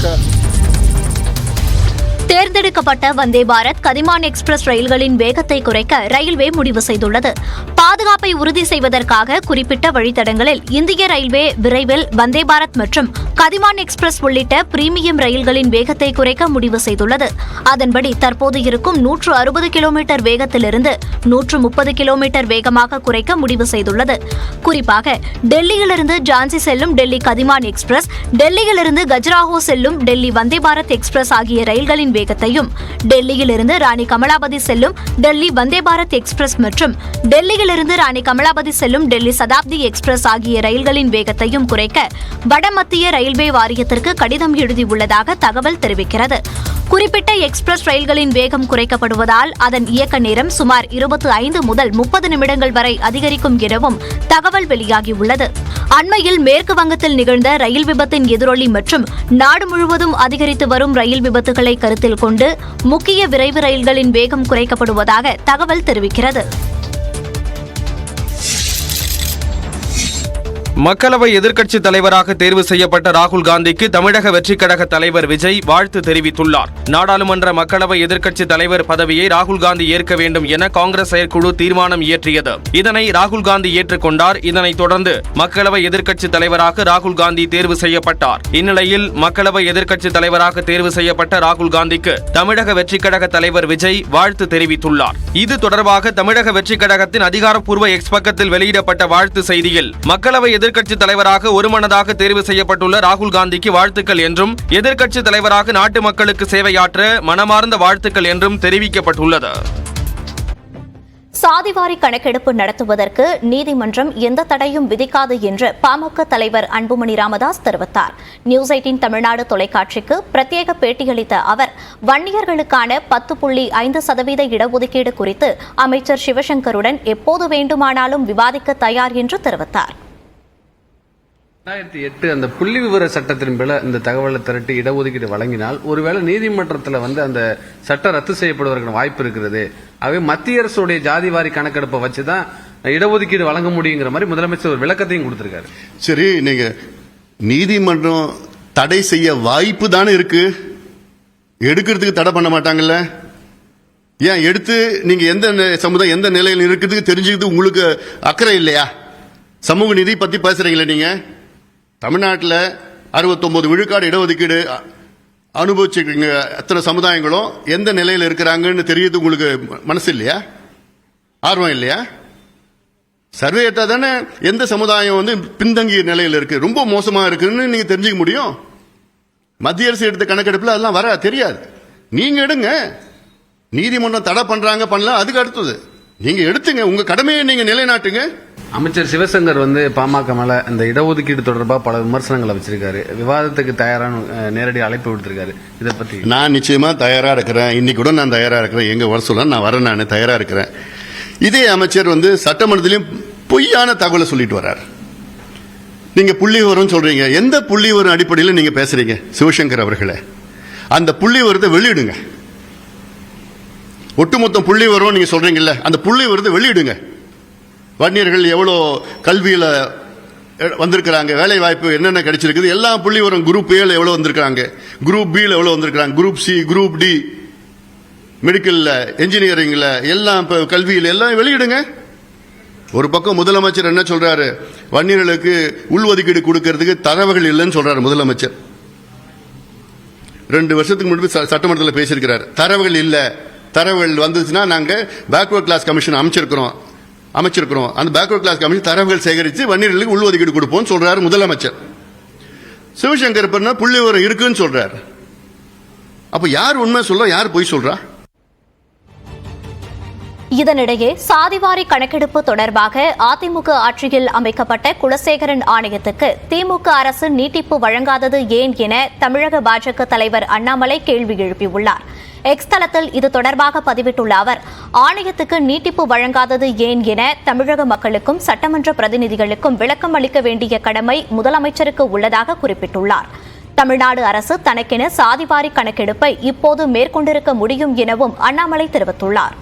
பாஜக. தேர்ந்தெடுக்கப்பட்ட வந்தே பாரத் கதிமான் எக்ஸ்பிரஸ் ரயில்களின் வேகத்தை குறைக்க ரயில்வே முடிவு செய்துள்ளது. பாதுகாப்பை உறுதி செய்வதற்காக குறிப்பிட்ட வழித்தடங்களில் இந்திய ரயில்வே விரைவில் வந்தே பாரத் மற்றும் கதிமான் எக்ஸ்பிரஸ் உள்ளிட்ட பிரீமியம் ரயில்களின் வேகத்தை குறைக்க முடிவு செய்துள்ளது. அதன்படி தற்போது இருக்கும் 160 கிலோமீட்டர் வேகத்திலிருந்து 130 கிலோமீட்டர் வேகமாக குறைக்க முடிவு செய்துள்ளது. குறிப்பாக டெல்லியிலிருந்து ஜான்சி செல்லும் டெல்லி கதிமான் எக்ஸ்பிரஸ், டெல்லியிலிருந்து கஜுராஹோ செல்லும் டெல்லி வந்தே பாரத் எக்ஸ்பிரஸ் ஆகிய ரயில்களின் வேகத்தையும், டெல்லியிலிருந்து ராணி கமலாபதி செல்லும் டெல்லி வந்தே பாரத் எக்ஸ்பிரஸ் மற்றும் டெல்லியிலிருந்து ராணி கமலாபதி செல்லும் டெல்லி சதாப்தி எக்ஸ்பிரஸ் ஆகிய ரயில்களின் வேகத்தையும் குறைக்க வடமத்திய ரயில்வே வாரியத்திற்கு கடிதம் எழுதியுள்ளதாக தகவல் தெரிவிக்கிறது. குறிப்பிட்ட எக்ஸ்பிரஸ் ரயில்களின் வேகம் குறைக்கப்படுவதால் அதன் இயக்க நேரம் சுமார் 25 முதல் 30 நிமிடங்கள் வரை அதிகரிக்கும் எனவும் தகவல் வெளியாகியுள்ளது. அண்மையில் மேற்கு வங்கத்தில் நிகழ்ந்த ரயில் விபத்தின் எதிரொலி மற்றும் நாடு முழுவதும் அதிகரித்து வரும் ரயில் விபத்துகளை கருத்தில் கொண்டு முக்கிய விரைவு ரயில்களின் வேகம் குறைக்கப்படுவதாக தகவல் தெரிவிக்கிறது. மக்களவை எதிர்க்கட்சித் தலைவராக தேர்வு செய்யப்பட்ட ராகுல் காந்திக்கு தமிழக வெற்றிக் கழக தலைவர் விஜய் வாழ்த்து தெரிவித்துள்ளார். நாடாளுமன்ற மக்களவை எதிர்க்கட்சித் தலைவர் பதவியை ராகுல் காந்தி ஏற்க வேண்டும் என காங்கிரஸ் செயற்குழு தீர்மானம் இயற்றியது. இதனை ராகுல் காந்தி ஏற்றுக்கொண்டார். இதனைத் தொடர்ந்து மக்களவை எதிர்க்கட்சித் தலைவராக ராகுல் காந்தி தேர்வு செய்யப்பட்டார். இந்நிலையில் மக்களவை எதிர்க்கட்சித் தலைவராக தேர்வு செய்யப்பட்ட ராகுல் காந்திக்கு தமிழக வெற்றிக் கழக தலைவர் விஜய் வாழ்த்து தெரிவித்துள்ளார். இது தொடர்பாக தமிழக வெற்றிக் கழகத்தின் அதிகாரப்பூர்வ எக்ஸ் பக்கத்தில் வெளியிடப்பட்ட வாழ்த்து செய்தியில் மக்களவை எதிர்க்கட்சித் தலைவராக ஒருமனதாக தேர்வு செய்யப்பட்டுள்ள ராகுல் காந்திக்கு வாழ்த்துக்கள் என்றும், எதிர்க்கட்சித் தலைவராக நாட்டு மக்களுக்கு சேவையாற்ற மனமார்ந்த வாழ்த்துக்கள் என்றும் தெரிவிக்கப்பட்டுள்ளது. சாதிவாரி கணக்கெடுப்பு நடத்துவதற்கு நீதிமன்றம் எந்த தடையும் விதிக்காது என்று பாமக தலைவர் அன்புமணி ராமதாஸ் தெரிவித்தார். நியூஸ் 18 தமிழ்நாடு தொலைக்காட்சிக்கு பிரத்யேக பேட்டியளித்த அவர், வன்னியர்களுக்கான 10.5% இடஒதுக்கீடு குறித்து அமைச்சர் சிவசங்கருடன் எப்போது வேண்டுமானாலும் விவாதிக்க தயார் என்று தெரிவித்தார். 2008 அந்த புள்ளி விவர சட்டத்தின் மேல இந்த தகவலை திரட்டி இடஒதுக்கீடு வழங்கினால் ஒருவேளை நீதிமன்றத்தில் அந்த சட்டம் ரத்து செய்யப்படுவதற்கான வாய்ப்பு இருக்கிறது. ஆகவே மத்திய அரசுடைய ஜாதிவாரி கணக்கெடுப்பை வச்சுதான் இடஒதுக்கீடு வழங்க முடியுங்கிற மாதிரி முதலமைச்சர் ஒரு விளக்கத்தையும் கொடுத்திருக்காரு. சரி, நீங்க நீதிமன்றம் தடை செய்ய வாய்ப்பு தானே இருக்கு, எடுக்கிறதுக்கு தடை பண்ண மாட்டாங்கல்ல? ஏன் எடுத்து நீங்க எந்த சமுதாயம் எந்த நிலையில் இருக்கிறதுக்கு தெரிஞ்சுக்கிறது உங்களுக்கு அக்கறை இல்லையா? சமூக நீதி பத்தி பேசுறீங்களா? நீங்க தமிழ்நாட்டில் 69 விழுக்காடு இடஒதுக்கீடு அனுபவிச்சிருக்கீங்க. எத்தனை சமுதாயங்களும் எந்த நிலையில் இருக்கிறாங்கன்னு தெரியுது உங்களுக்கு மனசு இல்லையா? ஆர்வம் இல்லையா? சர்வே எடுத்தா தானே எந்த சமுதாயம் பின்தங்கிய நிலையில் இருக்கு, ரொம்ப மோசமா இருக்குன்னு நீங்க தெரிஞ்சுக்க முடியும். மத்திய அரசு எடுத்த கணக்கெடுப்புல அதெல்லாம் வர தெரியாது. நீங்க எடுங்க, நீதிமன்றம் தடை பண்றாங்க பண்ணலாம், அதுக்கு அடுத்தது நீங்க எடுத்துங்க, உங்க கடமையை நீங்க நிலைநாட்டுங்க. அமைச்சர் சிவசங்கர் பாமக மேல இந்த இடஒதுக்கீடு தொடர்பாக பல விமர்சனங்களை வச்சிருக்காரு. விவாதத்துக்கு தயாரான நேரடி அழைப்பு விடுத்திருக்காரு. இதை பற்றி நான் நிச்சயமா தயாரா இருக்கிறேன். இன்னைக்கு கூட நான் தயாரா இருக்கிறேன். எங்க வர சொல்ல நான் வரேன், நான் தயாரா இருக்கிறேன். இதே அமைச்சர் சட்டமன்றத்திலையும் பொய்யான தகவலை சொல்லிட்டு வர்றார். நீங்க புள்ளி விவரம் சொல்றீங்க. எந்த புள்ளி விவரம் அடிப்படையில் நீங்க பேசுறீங்க சிவசங்கர் அவர்களே? அந்த புள்ளி விவரத்தை வெளியிடுங்க. ஒட்டுமொத்த புள்ளி விவரம் நீங்க சொல்றீங்கல்ல, அந்த புள்ளி விவரத்தை வெளியிடுங்க. வன்னியர்கள் எவ்வளோ கல்வியில் வந்திருக்கிறாங்க, வேலை வாய்ப்பு என்னென்ன கிடைச்சிருக்குது, எல்லா புள்ளி வரும். குரூப் ஏல எவ்வளோ வந்திருக்காங்க, குரூப் பியில் எவ்வளோ வந்திருக்காங்க, குரூப் சி, குரூப் டி, மெடிக்கல்ல, என்ஜினியரிங்ல, எல்லாம் கல்வியில் எல்லாம் வெளியிடுங்க. ஒரு பக்கம் முதலமைச்சர் என்ன சொல்றாரு, வன்னியர்களுக்கு உள்ஒதுக்கீடு கொடுக்கறதுக்கு தரவுகள் இல்லைன்னு சொல்றாரு முதலமைச்சர். 2 வருஷத்துக்கு முன்பு சட்டமன்றத்தில் பேசியிருக்கிறார். தரவுகள் இல்லை, தரவுகள் வந்துச்சுன்னா நாங்க பேக்வர்ட் கிளாஸ் கமிஷன் அமைச்சிருக்கிறோம். அந்த பேக்வர்ட் கிளாஸ் கமிஷன் தரவுகள் சேகரித்து வன்னியர்களுக்கு உள்ஒதுக்கீடு கொடுப்போம் சொல்றாரு முதலமைச்சர். சிவசங்கர் புள்ளி விவரம் இருக்குன்னு சொல்றாரு. அப்ப யார் உண்மை சொல்றா, யார் பொய் சொல்றா? இதனிடையே சாதிவாரி கணக்கெடுப்பு தொடர்பாக அதிமுக ஆட்சியில் அமைக்கப்பட்ட குலசேகரன் ஆணையத்துக்கு திமுக அரசு நீட்டிப்பு வழங்காதது ஏன் என தமிழக பாஜக தலைவர் அண்ணாமலை கேள்வி எழுப்பியுள்ளார். எக்ஸ் தளத்தில் இது தொடர்பாக பதிவிட்டுள்ள அவர், ஆணையத்துக்கு நீட்டிப்பு வழங்காதது ஏன் என தமிழக மக்களுக்கும் சட்டமன்ற பிரதிநிதிகளுக்கும் விளக்கம் அளிக்க வேண்டிய கடமை முதலமைச்சருக்கு உள்ளதாக குறிப்பிட்டுள்ளார். தமிழ்நாடு அரசு தனக்கென சாதிவாரி கணக்கெடுப்பை இப்போது மேற்கொண்டிருக்க முடியும் எனவும் அண்ணாமலை தெரிவித்துள்ளார்.